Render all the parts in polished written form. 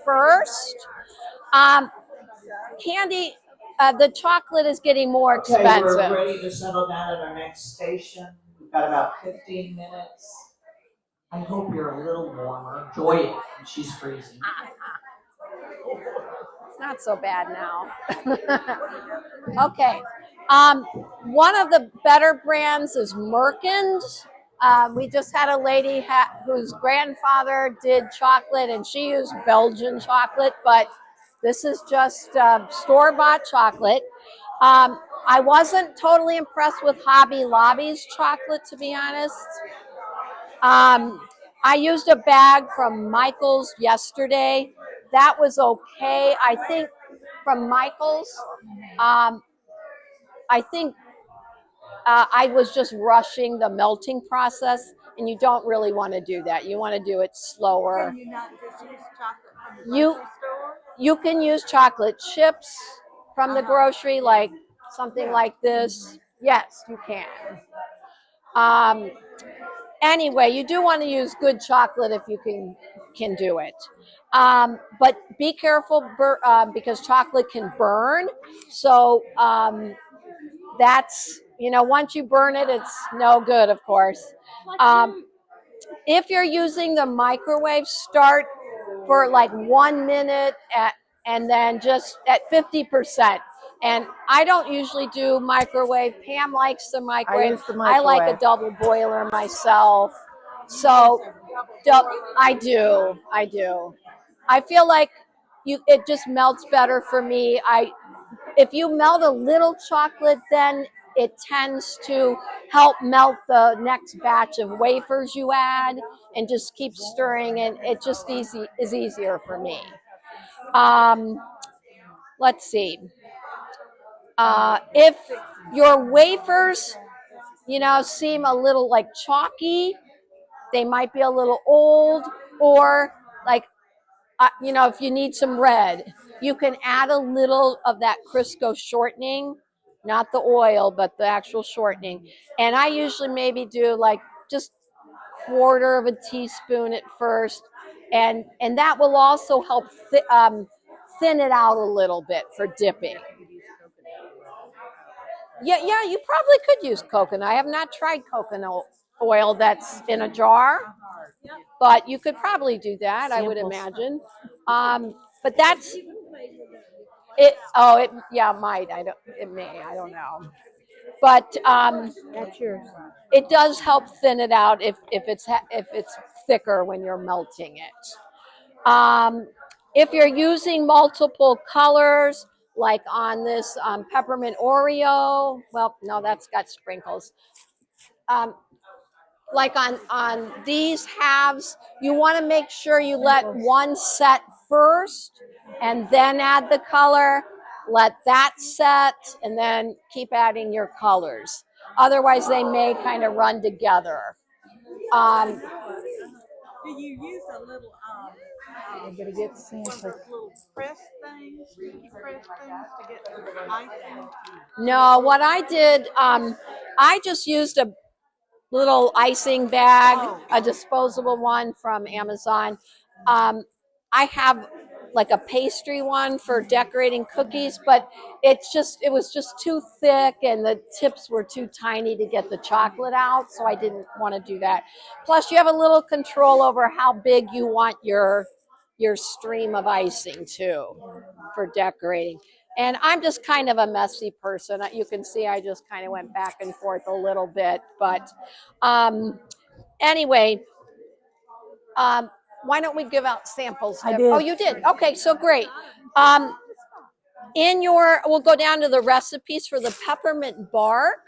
first. Um, Candy, the chocolate is getting more expensive. Okay, we're ready to settle down at our next station. We've got about 15 minutes. I hope you're a little warmer. Joy, she's freezing. It's not so bad now. Okay. One of the better brands is Merkins. We just had a lady whose grandfather did chocolate, and she used Belgian chocolate, but this is just store-bought chocolate. I wasn't totally impressed with Hobby Lobby's chocolate, to be honest. I used a bag from Michael's yesterday. That was okay. I think from Michael's, I think I was just rushing the melting process, and you don't really want to do that. You want to do it slower. Can you not just use chocolate from the You grocery store? you can use chocolate chips from the grocery, like something like this. Yes, you can. Um, anyway, you do want to use good chocolate if you can do it. But be careful because chocolate can burn. So that's, once you burn it, it's no good, of course. If you're using the microwave, start for like 1 minute and then just at 50%. And I don't usually do microwave. Pam likes the microwave. use the I like a microwave. double boiler myself. So I do. I feel like it just melts better for me. If you melt a little chocolate, then it tends to help melt the next batch of wafers you add, and just keep stirring, and it just is easier for me. Let's see. If your wafers, seem a little like chalky, they might be a little old, or like, if you need some red, you can add a little of that Crisco shortening, not the oil, but the actual shortening. And I usually maybe do like just quarter of a teaspoon at first, and that will also help thin it out a little bit for dipping. Yeah, you probably could use coconut. I have not tried coconut oil that's in a jar, but you could probably do that, I would imagine. But that's it. Oh, yeah, might. It may. I don't know. But That's yours. it does help thin it out if it's thicker when you're melting it. If you're using multiple colors, like on this peppermint Oreo, well, no, that's got sprinkles. Um, like on these halves, you want to make sure you let one set first and then add the color. Let that set and then keep adding your colors. Otherwise, they may kind of run together. Do you use a little I'm gonna get samples. little press things, sticky press things to get the icing? No, what I did, I just used a little icing bag, a disposable one from Amazon. I have like a pastry one for decorating cookies, but it was just too thick and the tips were too tiny to get the chocolate out, so I didn't want to do that. Plus, you have a little control over how big you want your stream of icing too for decorating. And I'm just kind of a messy person. You can see I just kind of went back and forth a little bit, but anyway, why don't we give out samples? I did. Oh, you did. Okay, so great. We'll go down to the recipes for the peppermint bark.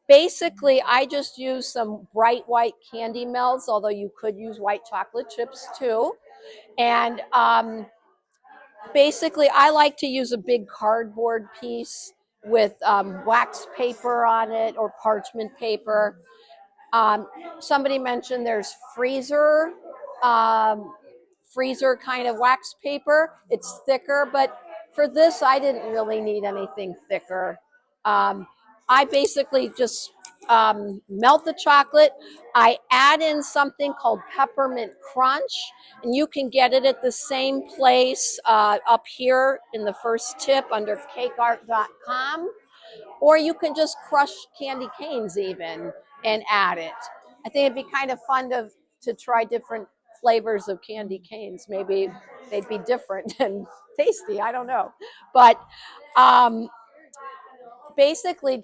Basically, I just use some bright white candy melts, although you could use white chocolate chips too. And basically, I like to use a big cardboard piece with wax paper on it or parchment paper. Somebody mentioned there's freezer kind of wax paper. It's thicker, but for this, I didn't really need anything thicker. I basically just melt the chocolate. I add in something called peppermint crunch, and you can get it at the same place up here in the first tip under cakeart.com, or you can just crush candy canes even and add it. I think it'd be kind of fun to try different flavors of candy canes. Maybe they'd be different and tasty. I don't know, but um, basically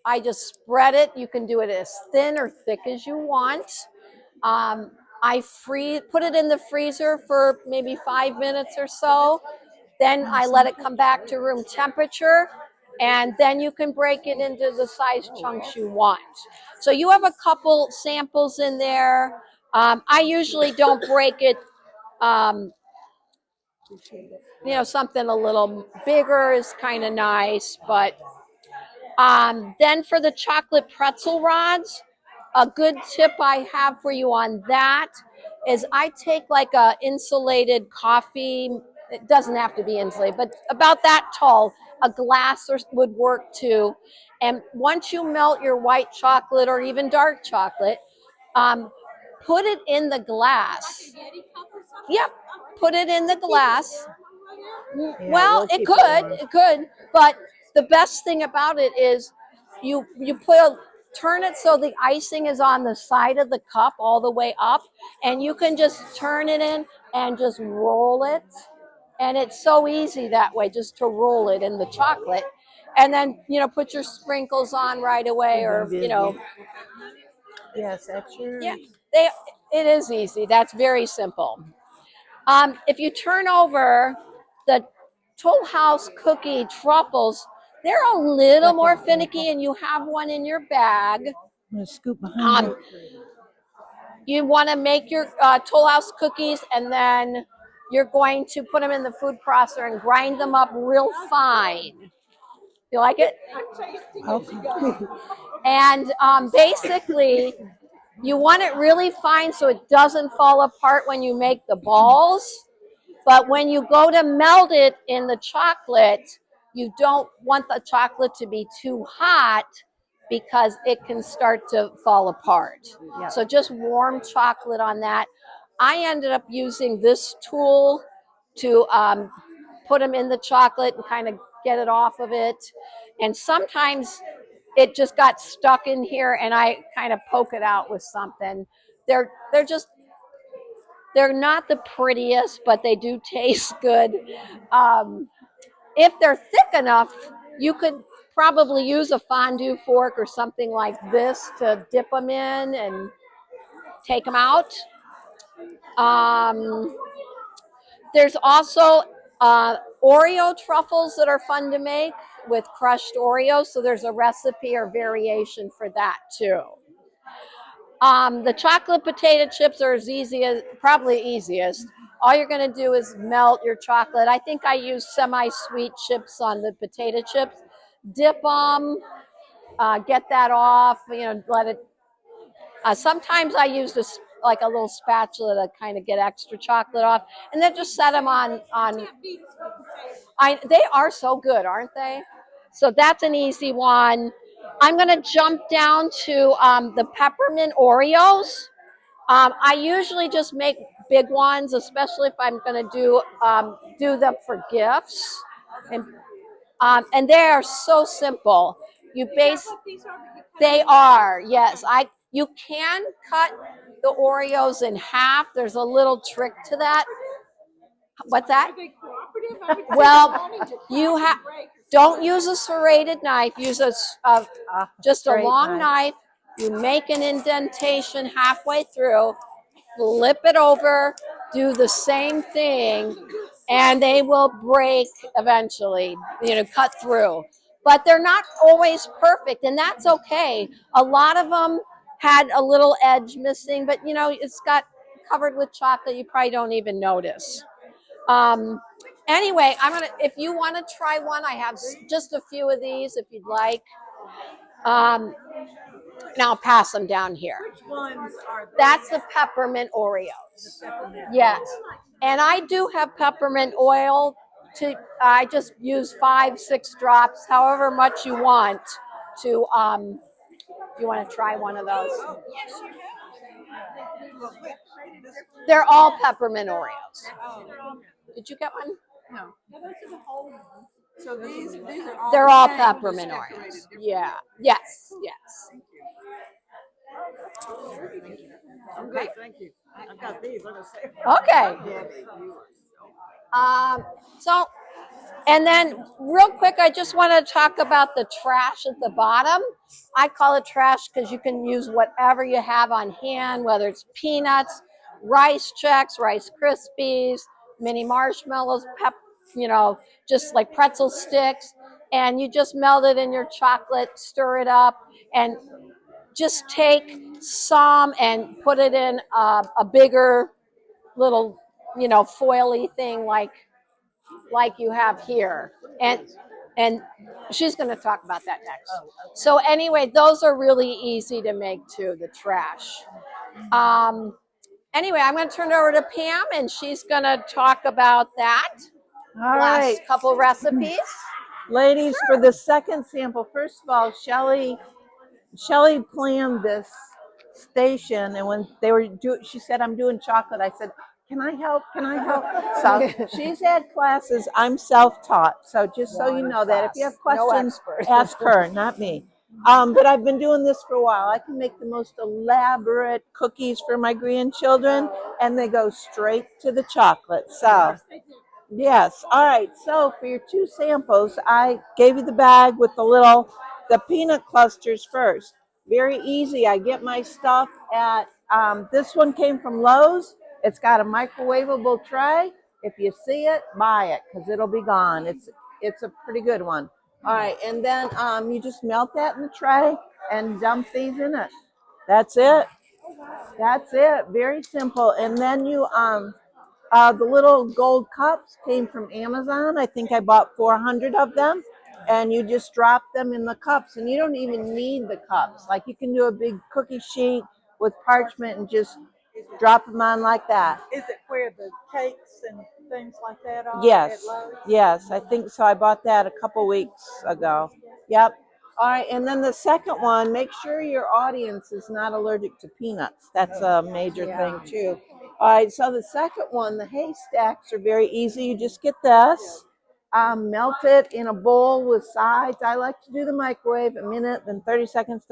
I just spread it. You can do it as thin or thick as you want. I put it in the freezer for maybe 5 minutes or so. Then I let it come back to room temperature, and then you can break it into the size chunks you want. So you have a couple samples in there. I usually don't break it. Um, something a little bigger is kind of nice, but then for the chocolate pretzel rods, a good tip I have for you on that is I take like a insulated coffee. It doesn't have to be insulated, but about that tall, a glass would work too. And once you melt your white chocolate or even dark chocolate, um, put it in the glass. Yep, put it in the glass. Well, it could, but the best thing about it is you turn it so the icing is on the side of the cup all the way up, and you can just turn it in and just roll it, and it's so easy that way, just to roll it in the chocolate, and then put your sprinkles on right away, or Yes, that's yeah, yours. it is easy. That's very simple. If you turn over the Toll House cookie truffles, they're a little more finicky, and you have one in your bag. I'm gonna scoop behind Um, you want to make your Toll House cookies, and then you're going to put them in the food processor and grind them up real fine. You like it? Okay. And basically, you want it really fine so it doesn't fall apart when you make the balls. But when you go to melt it in the chocolate, you don't want the chocolate to be too hot because it can start to fall apart. Yeah. So just warm chocolate on that. I ended up using this tool to put them in the chocolate and kind of get it off of it. And sometimes it just got stuck in here, and I kind of poke it out with something. They're just they're not the prettiest, but they do taste good. If they're thick enough, you could probably use a fondue fork or something like this to dip them in and take them out. Um, there's also Oreo truffles that are fun to make with crushed Oreos. So there's a recipe or variation for that too. The chocolate potato chips are probably easiest. All you're going to do is melt your chocolate. I think I use semi-sweet chips on the potato chips. Dip them, get that off. Let it. Sometimes I use this like a little spatula to kind of get extra chocolate off, and then just set them on. They are so good, aren't they? So that's an easy one. I'm going to jump down to the peppermint Oreos. I usually just make big ones, especially if I'm going to do them for gifts, and they are so simple. They are, yes. You can cut the Oreos in half. There's a little trick to that. What's that? Well, don't use a serrated knife. Use just a long knife. You make an indentation halfway through, flip it over, do the same thing, and they will break eventually, cut through. But they're not always perfect, and that's okay. A lot of them had a little edge missing, but it's got covered with chocolate. You probably don't even notice. Anyway, if you want to try one, I have just a few of these if you'd like. And I'll pass them down here. Which ones are they? That's the peppermint Oreos. Yes. And I do have peppermint oil. I just use 5-6 drops, however much you want, to If you want to try one of those. Oh, yes, you have. Well, wait, this, They're all peppermint Oreos. oh, Did you get one? no. So these are all They're the all same, peppermint just Oreos. decorated differently. Yeah. Yes. Yes. I'm good, thank you. I've got these. I'm gonna say. Okay. So, and then real quick, I just want to talk about the trash at the bottom. I call it trash because you can use whatever you have on hand, whether it's peanuts, rice checks, Rice Krispies, mini marshmallows, just like pretzel sticks. And you just melt it in your chocolate, stir it up, and just take some and put it in a bigger little, foily thing like you have here. And she's going to talk about that next. So anyway, those are really easy to make too, the trash. Anyway, I'm going to turn it over to Pam, and she's going to talk about that. All Last right, couple recipes. ladies, for the second sample, first of all, Shelly planned this station, and when they were she said, "I'm doing chocolate." I said, "Can I help? Can I help?" So she's had classes. I'm self-taught, so just so you know that if you have questions, ask her, not me. But I've been doing this for a while. I can make the most elaborate cookies for my grandchildren, and they go straight to the chocolate. So. Yes. All right. So for your two samples, I gave you the bag with the peanut clusters first. Very easy. I get my stuff at, this one came from Lowe's. It's got a microwavable tray. If you see it, buy it because it'll be gone. It's a pretty good one. All right. And then you just melt that in the tray and dump these in it. That's it. That's it. Very simple. And then the little gold cups came from Amazon. I think I bought 400 of them. And you just drop them in the cups. And you don't even need the cups. Like you can do a big cookie sheet with parchment and just drop them on like that. Is it where the cakes and things like that are? Yes. At Lowe's? Yes, I think so. I bought that a couple weeks ago. Yep. All right. And then the second one, make sure your audience is not allergic to peanuts. That's a major thing too. All right. So the second one, the haystacks are very easy. You just get this, melt it in a bowl with sides. I like to do the microwave, a minute, then 30 seconds,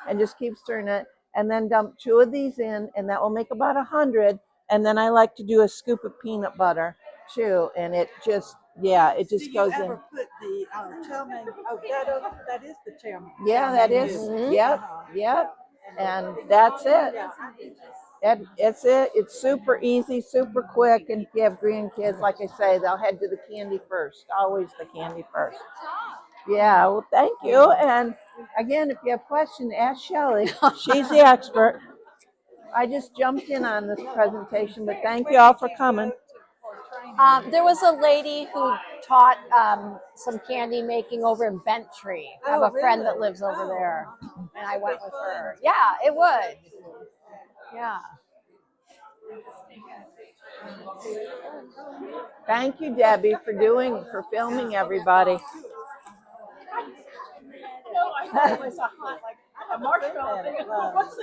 and just keep stirring it. And then dump 2 of these in, and that will make about 100. And then I like to do a scoop of peanut butter too, and it just goes in. Do you ever put the chow mein? Oh, that is the chow mein. Yeah, that is. Mhm. Yep. And that's it. It's it. It's super easy, super quick. And if you have grandkids, like I say, they'll head to the candy first. Always the candy first. Yeah. Well, thank you. And again, if you have questions, ask Shelly. She's the expert. I just jumped in on this presentation, but thank you all for coming. There was a lady who taught some candy making over in Bentry. I have a friend that lives over there, and I went with her. Yeah, it would. Yeah. Thank you, Debbie, for filming everybody. I know, I thought it was a marshmallow thing. What's this?